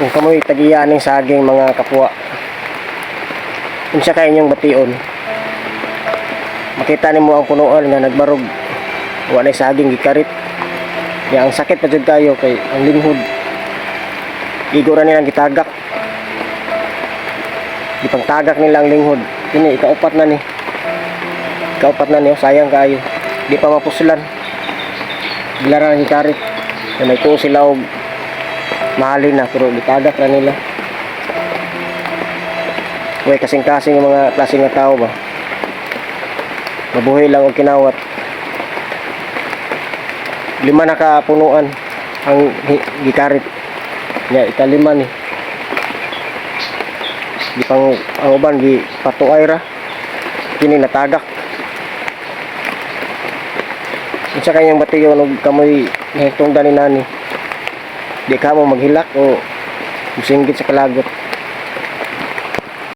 Kung kamoy tagiyan ng saging mga kapwa, unsa kay inyong bation, makita nimo ang punuan nga nagbarog, wala saging gikarit. Ya ang sakit pa jud kayo kay ang linghod igura nilang gitagak, ipangtagak nila ang linghod. Kini ikaupat na ni, oh, sayang kayo, di pa mapusulan, bilaran ang gikarit. May tuo sila og mahalin na pero gitagak na nila. Way kasing-kasing yung mga klaseng nga tao ba, mabuhay lang og kinawat. 5 na kapunuan ang gikarit nya, ikalima ni di pang ang uban gi patuay ra, kini natagak. Unsa kayang batiyon og kamoy nahitungdan ni nani, di ka mo maghilak o musinggit sa kalagot.